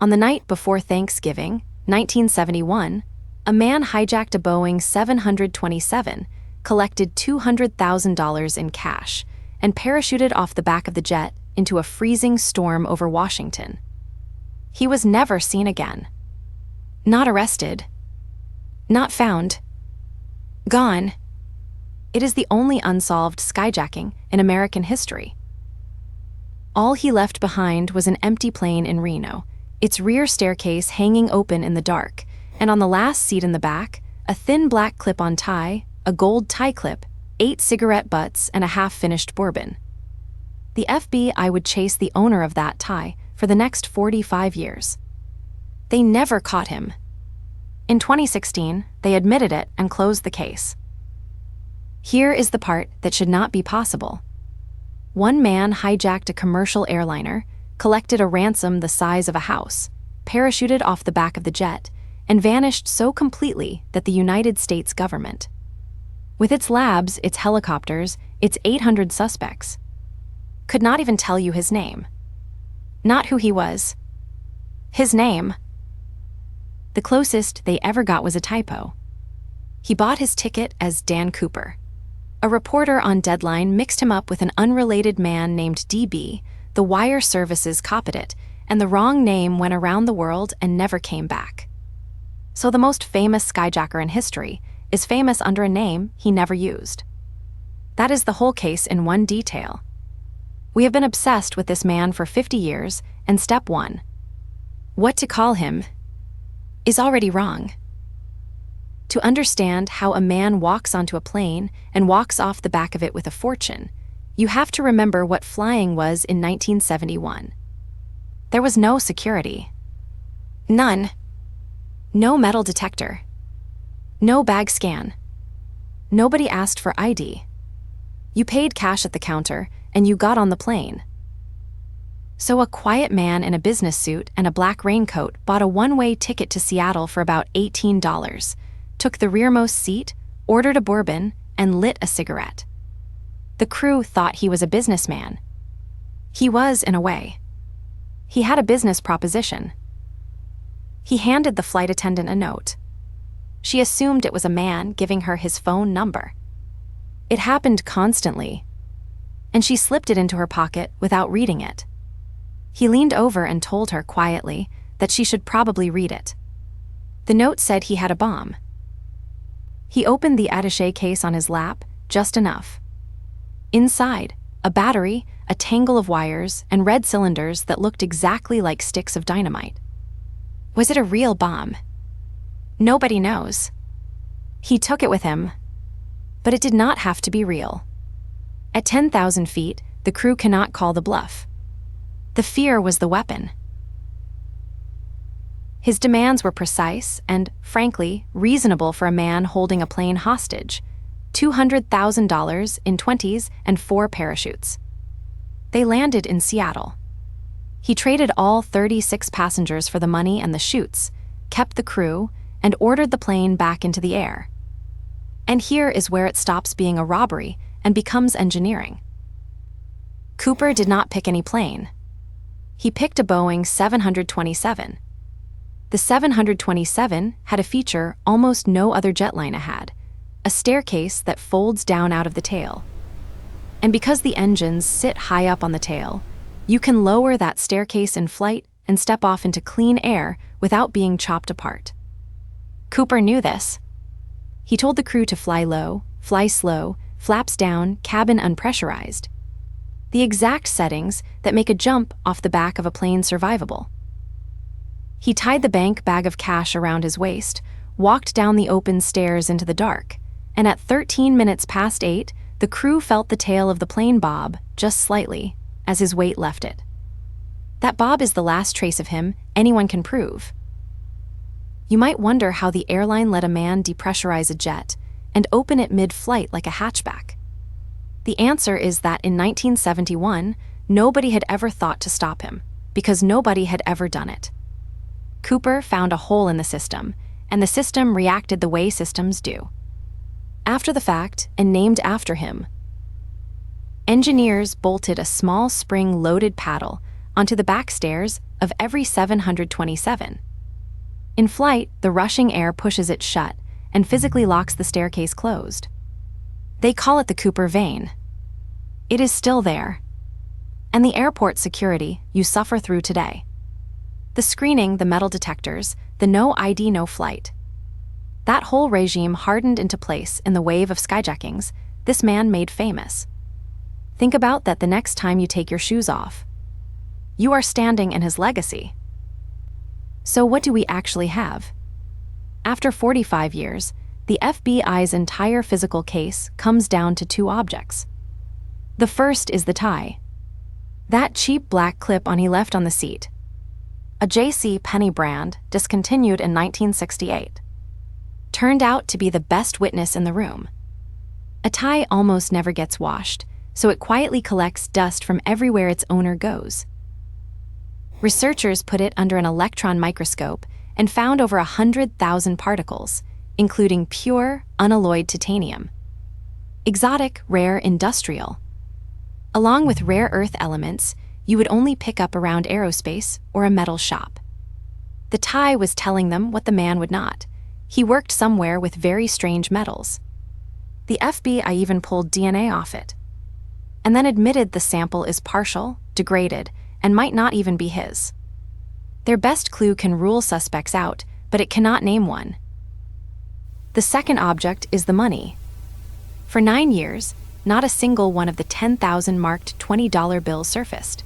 On the night before Thanksgiving, 1971, a man hijacked a Boeing 727, collected $200,000 in cash, and parachuted off the back of the jet into a freezing storm over Washington. He was never seen again. Not arrested. Not found. Gone. It is the only unsolved skyjacking in American history. All he left behind was an empty plane in Reno, its rear staircase hanging open in the dark, and on the last seat in the back, a thin black clip-on tie, a gold tie clip, 8 cigarette butts, and a half-finished bourbon. The FBI would chase the owner of that tie for the next 45 years. They never caught him. In 2016, they admitted it and closed the case. Here is the part that should not be possible. One man hijacked a commercial airliner, collected a ransom the size of a house, parachuted off the back of the jet, and vanished so completely that the United States government, with its labs, its helicopters, its 800 suspects, could not even tell you his name. Not who he was. His name. The closest they ever got was a typo. He bought his ticket as Dan Cooper. A reporter on Deadline mixed him up with an unrelated man named DB, the wire services copied it, and the wrong name went around the world and never came back. So the most famous skyjacker in history is famous under a name he never used. That is the whole case in one detail. We have been obsessed with this man for 50 years, and step 1, what to call him, is already wrong. To understand how a man walks onto a plane and walks off the back of it with a fortune, you have to remember what flying was in 1971. There was no security. None. No metal detector. No bag scan. Nobody asked for ID. You paid cash at the counter, and you got on the plane. So a quiet man in a business suit and a black raincoat bought a one-way ticket to Seattle for about $18, took the rearmost seat, ordered a bourbon, and lit a cigarette. The crew thought he was a businessman. He was, in a way. He had a business proposition. He handed the flight attendant a note. She assumed it was a man giving her his phone number. It happened constantly, and she slipped it into her pocket without reading it. He leaned over and told her quietly that she should probably read it. The note said he had a bomb. He opened the attaché case on his lap, just enough. Inside, a battery, a tangle of wires, and red cylinders that looked exactly like sticks of dynamite. Was it a real bomb? Nobody knows. He took it with him, but it did not have to be real. At 10,000 feet, the crew cannot call the bluff. The fear was the weapon. His demands were precise and, frankly, reasonable for a man holding a plane hostage: $200,000 in 20s and 4 parachutes. They landed in Seattle. He traded all 36 passengers for the money and the chutes, kept the crew, and ordered the plane back into the air. And here is where it stops being a robbery and becomes engineering. Cooper did not pick any plane. He picked a Boeing 727. The 727 had a feature almost no other jetliner had: a staircase that folds down out of the tail. And because the engines sit high up on the tail, you can lower that staircase in flight and step off into clean air without being chopped apart. Cooper knew this. He told the crew to fly low, fly slow, flaps down, cabin unpressurized. The exact settings that make a jump off the back of a plane survivable. He tied the bank bag of cash around his waist, walked down the open stairs into the dark, and at 13 minutes past 8, the crew felt the tail of the plane bob just slightly as his weight left it. That bob is the last trace of him anyone can prove. You might wonder how the airline let a man depressurize a jet and open it mid-flight like a hatchback. The answer is that in 1971, nobody had ever thought to stop him, because nobody had ever done it. Cooper found a hole in the system, and the system reacted the way systems do. After the fact, and named after him, engineers bolted a small spring-loaded paddle onto the back stairs of every 727. In flight, the rushing air pushes it shut and physically locks the staircase closed. They call it the Cooper Vane. It is still there. And the airport security you suffer through today. The screening, the metal detectors, the no ID, no flight. That whole regime hardened into place in the wave of skyjackings this man made famous. Think about that the next time you take your shoes off. You are standing in his legacy. So what do we actually have? After 45 years, the FBI's entire physical case comes down to two objects. The first is the tie. That cheap black clip-on he left on the seat. A J.C. Penney brand, discontinued in 1968. Turned out to be the best witness in the room. A tie almost never gets washed, so it quietly collects dust from everywhere its owner goes. Researchers put it under an electron microscope and found over 100,000 particles, including pure, unalloyed titanium. Exotic, rare, industrial. Along with rare earth elements, you would only pick up around aerospace or a metal shop. The tie was telling them what the man would not. He worked somewhere with very strange metals. The FBI even pulled DNA off it, and then admitted the sample is partial, degraded, and might not even be his. Their best clue can rule suspects out, but it cannot name one. The second object is the money. For 9 years, not a single one of the 10,000 marked $20 bills surfaced.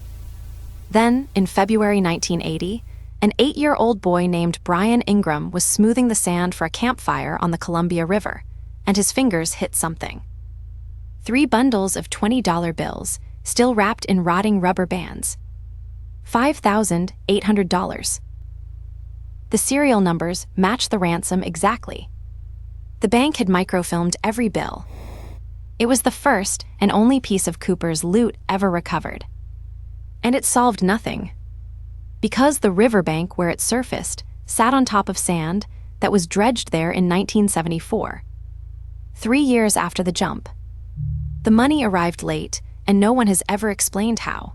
Then, in February 1980, an 8-year-old boy named Brian Ingram was smoothing the sand for a campfire on the Columbia River, and his fingers hit something. 3 bundles of $20 bills, still wrapped in rotting rubber bands. $5,800. The serial numbers match the ransom exactly. The bank had microfilmed every bill. It was the first and only piece of Cooper's loot ever recovered. And it solved nothing. Because the riverbank where it surfaced sat on top of sand that was dredged there in 1974. 3 years after the jump. The money arrived late, and no one has ever explained how.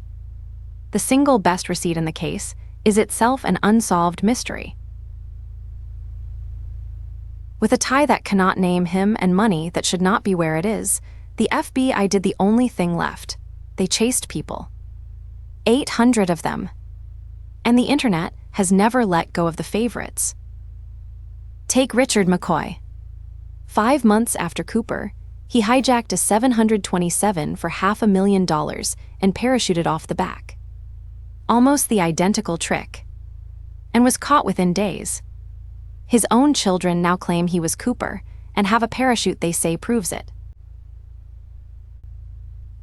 The single best receipt in the case is itself an unsolved mystery. With a tie that cannot name him and money that should not be where it is, the FBI did the only thing left. They chased people. 800 of them. And the internet has never let go of the favorites. Take Richard McCoy. 5 months after Cooper, he hijacked a 727 for $500,000 and parachuted off the back. Almost the identical trick. And was caught within days. His own children now claim he was Cooper and have a parachute they say proves it.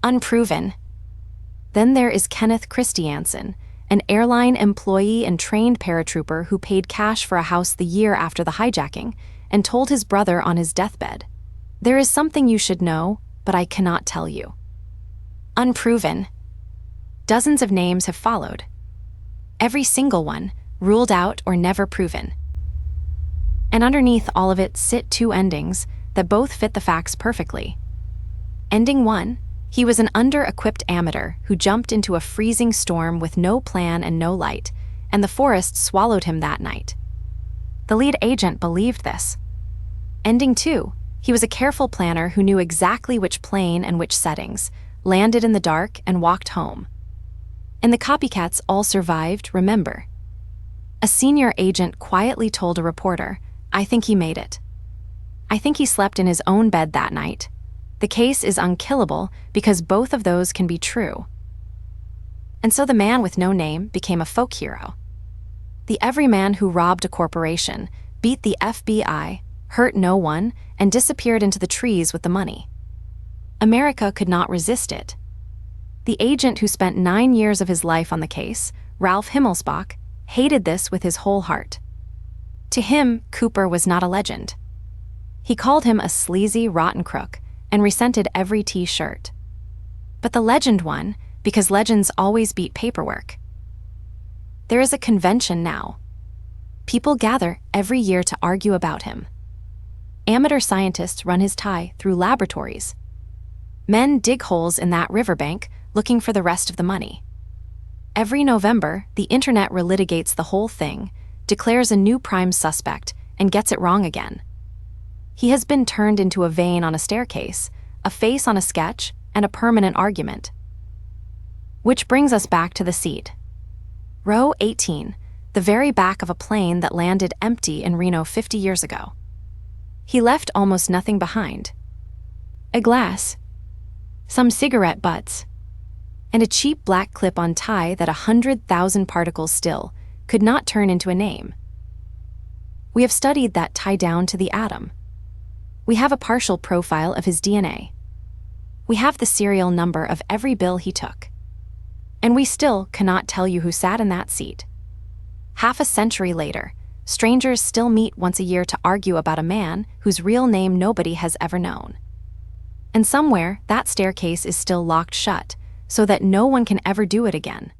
Unproven. Then there is Kenneth Christiansen, an airline employee and trained paratrooper who paid cash for a house the year after the hijacking and told his brother on his deathbed, "There is something you should know, but I cannot tell you." Unproven. Dozens of names have followed. Every single one ruled out or never proven. And underneath all of it sit 2 endings that both fit the facts perfectly. Ending 1, he was an under-equipped amateur who jumped into a freezing storm with no plan and no light, and the forest swallowed him that night. The lead agent believed this. Ending 2, he was a careful planner who knew exactly which plane and which settings, landed in the dark, and walked home. And the copycats all survived, remember. A senior agent quietly told a reporter, "I think he made it. I think he slept in his own bed that night. The case is unkillable because both of those can be true." And so the man with no name became a folk hero. The everyman who robbed a corporation, beat the FBI, hurt no one, and disappeared into the trees with the money. America could not resist it. The agent who spent 9 years of his life on the case, Ralph Himmelsbach, hated this with his whole heart. To him, Cooper was not a legend. He called him a sleazy, rotten crook and resented every T-shirt. But the legend won because legends always beat paperwork. There is a convention now. People gather every year to argue about him. Amateur scientists run his tie through laboratories. Men dig holes in that riverbank looking for the rest of the money. Every November, the internet relitigates the whole thing, declares a new prime suspect, and gets it wrong again. He has been turned into a vein on a staircase, a face on a sketch, and a permanent argument. Which brings us back to the seat. Row 18, the very back of a plane that landed empty in Reno 50 years ago. He left almost nothing behind. A glass, some cigarette butts, and a cheap black clip-on tie that 100,000 particles still could not turn into a name. We have studied that tie down to the atom. We have a partial profile of his DNA. We have the serial number of every bill he took. And we still cannot tell you who sat in that seat. Half a century later, strangers still meet once a year to argue about a man whose real name nobody has ever known. And somewhere, that staircase is still locked shut, so that no one can ever do it again.